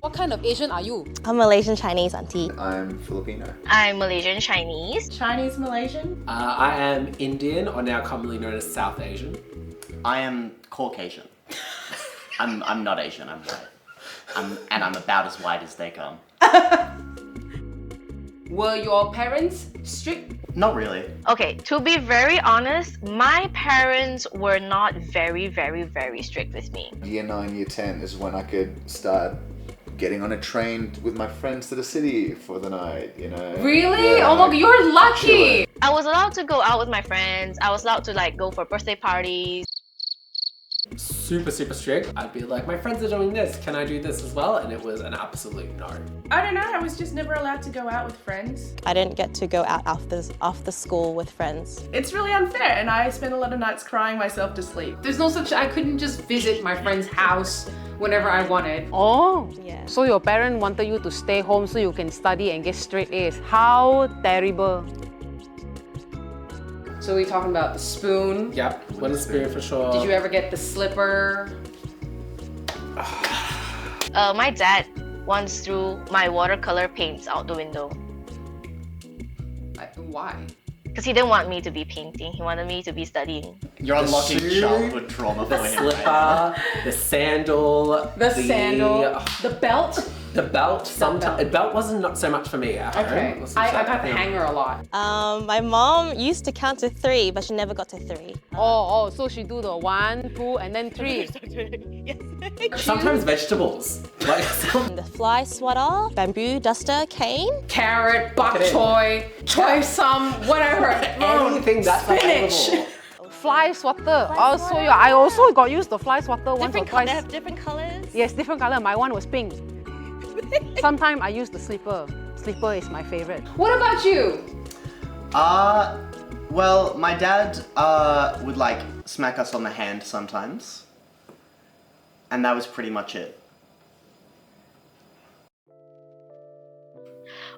What kind of Asian are you? I'm Malaysian Chinese auntie. I'm Filipino. I'm Malaysian Chinese. Chinese Malaysian. I am Indian, or now commonly known as South Asian. I am Caucasian. I'm not Asian, I'm white. I'm about as white as they come. Were your parents strict? Not really. Okay, to be very honest, my parents were not very strict with me. Year 9, year 10 is when I could start getting on a train with my friends to the city for the night, you know. Really? Yeah, oh my god, you're lucky! I was allowed to go out with my friends. I was allowed to like go for birthday parties. Super strict. I'd be like, my friends are doing this, can I do this as well? And it was an absolute no. I don't know, I was just never allowed to go out with friends. I didn't get to go out after school with friends. It's really unfair, and I spent a lot of nights crying myself to sleep. There's no such, I couldn't just visit my friend's house whenever I wanted. Oh, Yeah. so your parent wanted you to stay home so you can study and get straight A's. How terrible. So we're talking about the spoon. Yep, wooden spoon for sure. Did you ever get the slipper? My dad once threw my watercolor paints out the window Why? because he didn't want me to be painting. He wanted me to be studying. You're unlocking shoe, childhood trauma for The him. Right? slipper, the sandal, The belt. the belt. Sometimes the belt wasn't not so much for me at home. Okay, It wasn't I so- got the hanger a lot. My mom used to count to 3, but she never got to 3. Oh, so she do the 1, 2, and then 3. Sometimes vegetables. Like The fly swatter, bamboo duster, cane. Carrot, bok Get in. choy some, whatever. anything that's Spinach. available. Fly swatter. Also, yeah, I also got used to fly swatter once or Different color, twice. have different colors. Yes, different color. My one was pink. Sometimes I use the slipper. Slipper is my favorite. What about you? Well, my dad would like smack us on the hand sometimes. And that was pretty much it.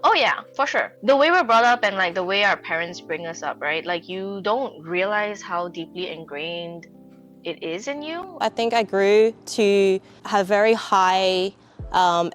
Oh yeah, for sure. The way we're brought up and like the way our parents bring us up, right? Like you don't realize how deeply ingrained it is in you. I think I grew to have very high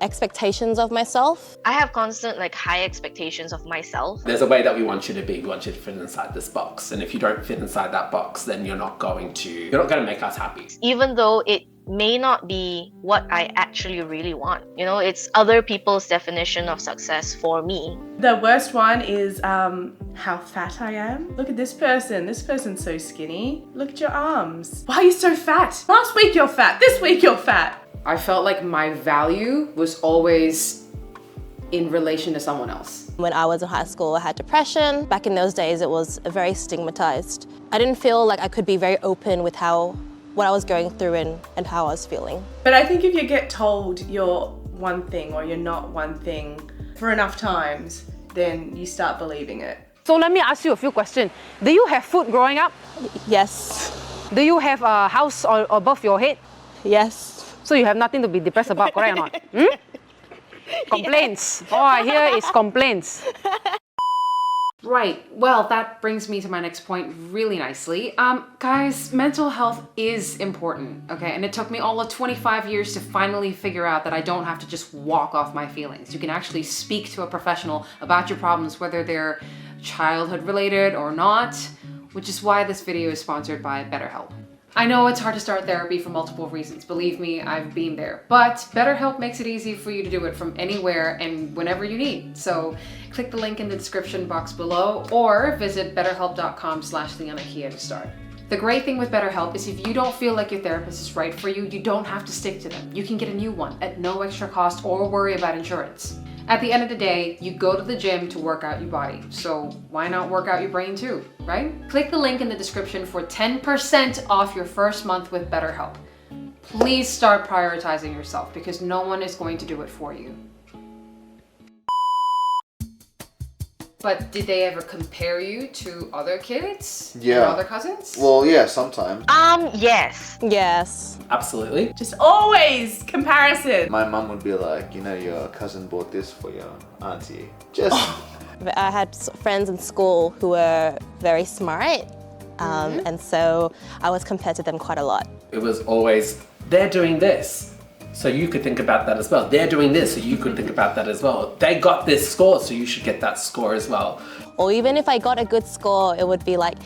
expectations of myself. I have constant like high expectations of myself. There's a way that we want you to be. We want you to fit inside this box. And if you don't fit inside that box, then you're not going to make us happy. Even though it may not be what I actually really want. You know, it's other people's definition of success for me. The worst one is how fat I am. Look at this person. This person's so skinny. Look at your arms. Why are you so fat? Last week you're fat. This week you're fat. I felt like my value was always in relation to someone else. When I was in high school, I had depression. Back in those days, it was very stigmatized. I didn't feel like I could be very open with what I was going through and how I was feeling. But I think if you get told you're one thing or you're not one thing for enough times, then you start believing it. So let me ask you a few questions. Do you have food growing up? Yes, Do you have a house above your head? yes. So you have nothing to be depressed about, correct or not? Hmm? Complaints. All I hear is complaints. Right, well, that brings me to my next point really nicely. Guys, mental health is important, okay? And it took me all of 25 years to finally figure out that I don't have to just walk off my feelings. You can actually speak to a professional about your problems, whether they're childhood related or not, which is why this video is sponsored by BetterHelp. I know it's hard to start therapy for multiple reasons. Believe me, I've been there. But BetterHelp makes it easy for you to do it from anywhere and whenever you need. So click the link in the description box below or visit betterhelp.com/LeonnaKia to start. The great thing with BetterHelp is if you don't feel like your therapist is right for you, you don't have to stick to them. You can get a new one at no extra cost or worry about insurance. At the end of the day, you go to the gym to work out your body, so why not work out your brain too, right? Click the link in the description for 10% off your first month with BetterHelp. Please start prioritizing yourself because no one is going to do it for you. But did they ever compare you to other kids? Yeah. Or other cousins? Well, yeah, sometimes. Yes. Yes. Absolutely. Just always comparison. My mum would be like, you know, your cousin bought this for your auntie. Just I had friends in school who were very smart, and so I was compared to them quite a lot. It was always, they're doing this. so you could think about that as well. They're doing this, so you could think about that as well. They got this score, so you should get that score as well. Or even if I got a good score, it would be like,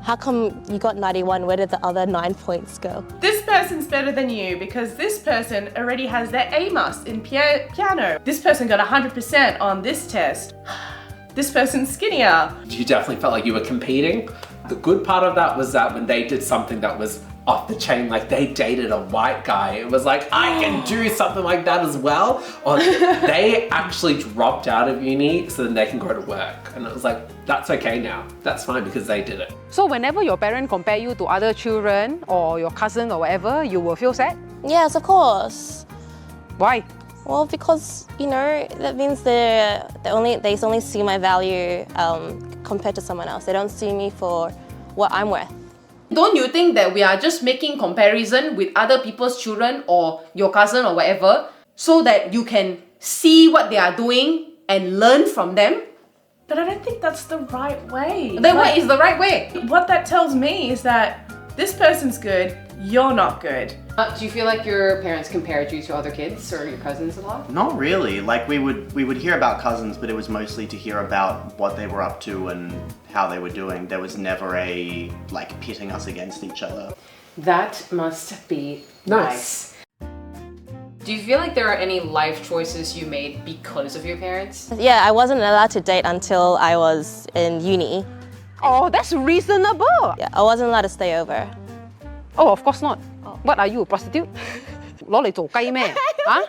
how come you got 91? Where did the other 9 points go? This person's better than you because this person already has their A-mus in piano. This person got 100% on this test. This person's skinnier. You definitely felt like you were competing. The good part of that was that when they did something that was off the chain, like they dated a white guy, it was like, I can do something like that as well. Or they actually dropped out of uni so then they can go to work. And it was like, that's okay now. That's fine because they did it. So whenever your parent compare you to other children or your cousin or whatever, you will feel sad? Yes, of course. Why? Well, because, you know, that means they only see my value compared to someone else. They don't see me for what I'm worth. Don't you think that we are just making comparison with other people's children or your cousin or whatever so that you can see what they are doing and learn from them? But I don't think that's the right way. Then what is the right way? What that tells me is that this person's good, you're not good. Do you feel like your parents compared you to other kids or your cousins a lot? Not really. Like we would hear about cousins, but it was mostly to hear about what they were up to and how they were doing. There was never a like pitting us against each other. That must be Nice. Do you feel like there are any life choices you made because of your parents? Yeah, I wasn't allowed to date until I was in uni. Oh, that's reasonable. Yeah, I wasn't allowed to stay over. Oh, of course not. What are you, a prostitute? 攞嚟做雞咩？ huh?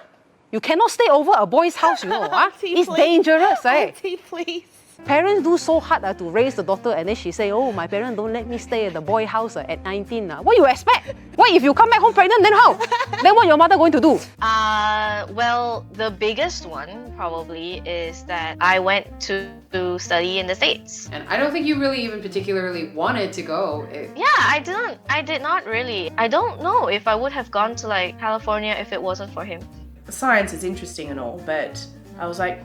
You cannot stay over a boy's house, you know. Huh? It's dangerous, eh? Please. Parents do so hard to raise the daughter and then she say, oh, my parents don't let me stay at the boy house at 19. What you expect? What if you come back home pregnant, then how? Then what your mother going to do? Well, the biggest one probably is that I went to study in the States. And I don't think you really even particularly wanted to go. Yeah, I did not really. I don't know if I would have gone to like California if it wasn't for him. Science is interesting and all, but I was like,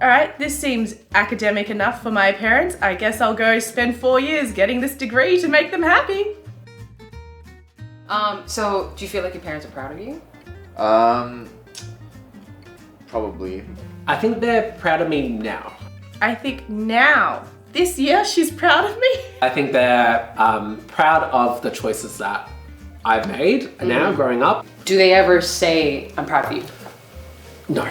all right, this seems academic enough for my parents. I guess I'll go spend 4 years getting this degree to make them happy. So do you feel like your parents are proud of you? Probably. I think they're proud of me now. I think now, this year, she's proud of me. I think they're proud of the choices that I've made now growing up. Do they ever say, I'm proud of you? No.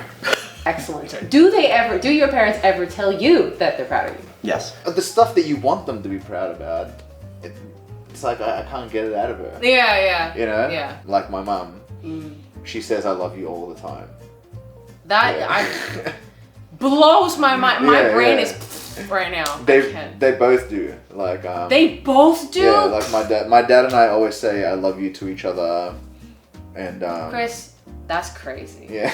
Excellent. Do your parents ever tell you that they're proud of you? Yes. The stuff that you want them to be proud about, it's like I can't get it out of her. Yeah. You know? Yeah. Like my mum. She says I love you all the time. That blows my mind. My Yeah, brain yeah. is right now. They both do. Like They both do? Yeah, like my dad and I always say I love you to each other, and Chris, that's crazy. yeah.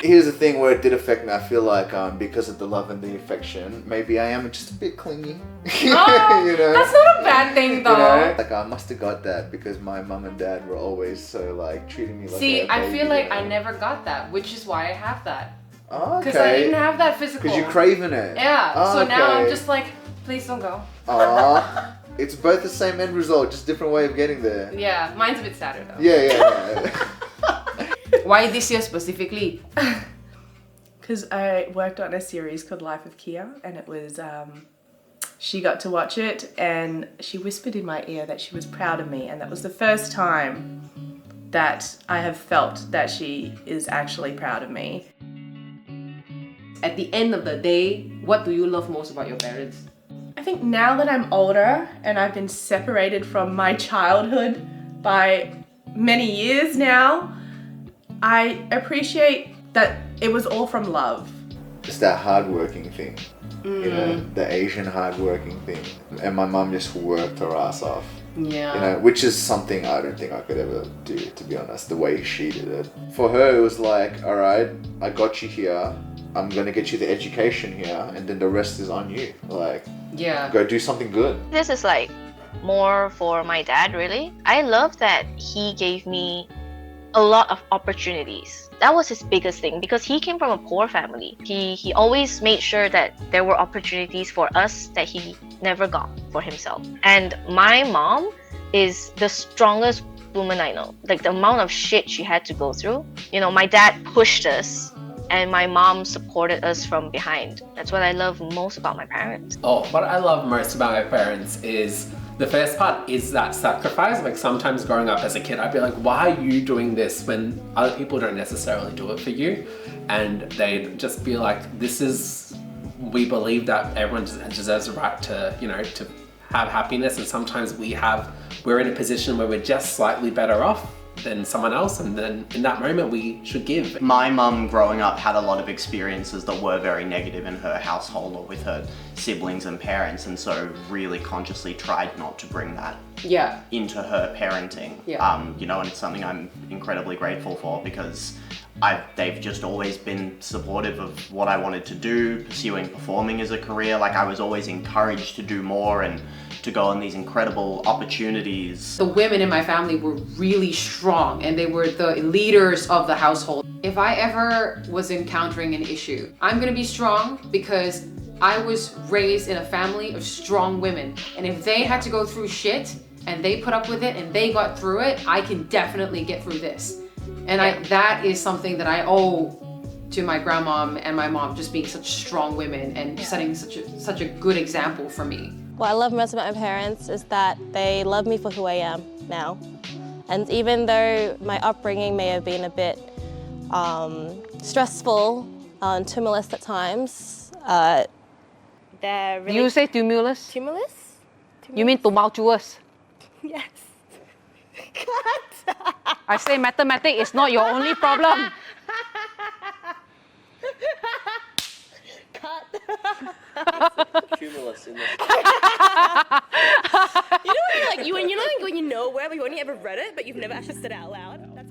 Here's the thing where it did affect me. I feel like because of the love and the affection, maybe I am just a bit clingy. Oh, you know? that's not a bad thing though. You know? Like I must have got that because my mum and dad were always so like treating me like See, a I baby, feel like you know? I never got that, which is why I have that. Oh, Because I okay. didn't have that physical. Because you're craving it. Yeah. Oh, So now I'm okay. just like, please don't go. Aw. It's both the same end result, just different way of getting there. Yeah, mine's a bit sadder though. Yeah. Why this year specifically? Because I worked on a series called Life of Kia, and it was, she got to watch it, and she whispered in my ear that she was proud of me, and that was the first time that I have felt that she is actually proud of me. At the end of the day, what do you love most about your parents? I think now that I'm older and I've been separated from my childhood by many years now, I appreciate that it was all from love. It's that hardworking thing. You know, the Asian hardworking thing. And my mum just worked her ass off. Yeah. You know, which is something I don't think I could ever do, to be honest, the way she did it. For her, it was like, all right, I got you here. I'm gonna get you the education here, and then the rest is on you. Like, Yeah. go do something good. This is like more for my dad, really. I love that he gave me a lot of opportunities. That was his biggest thing because he came from a poor family. He always made sure that there were opportunities for us that he never got for himself. And my mom is the strongest woman I know. Like the amount of shit she had to go through. You know, my dad pushed us and my mom supported us from behind. That's what I love most about my parents. Oh, what I love most about my parents is the first part is that sacrifice. Like sometimes growing up as a kid, I'd be like, why are you doing this when other people don't necessarily do it for you? And they'd just be like, we believe that everyone deserves a right to, you know, to have happiness. And sometimes we're in a position where we're just slightly better off than someone else, and then in that moment we should give. My mum growing up had a lot of experiences that were very negative in her household or with her siblings and parents, and so really consciously tried not to bring that Yeah. into her parenting. Yeah. You know, and it's something I'm incredibly grateful for because they've just always been supportive of what I wanted to do, pursuing performing as a career. Like I was always encouraged to do more and to go on these incredible opportunities. The women in my family were really strong and they were the leaders of the household. If I ever was encountering an issue, I'm gonna be strong because I was raised in a family of strong women. And if they had to go through shit and they put up with it and they got through it, I can definitely get through this. And that is something that I owe to my grandmom and my mom, just being such strong women and setting such a good example for me. What I love most about my parents is that they love me for who I am now. And even though my upbringing may have been a bit stressful and tumultuous at times, they're really... You say tumulus? Tumultuous? You mean tumultuous? Yes. I say mathematics is not your only problem. Cumulus in this. You know when you know where, but you only ever read it, but you've never actually said it out loud? That's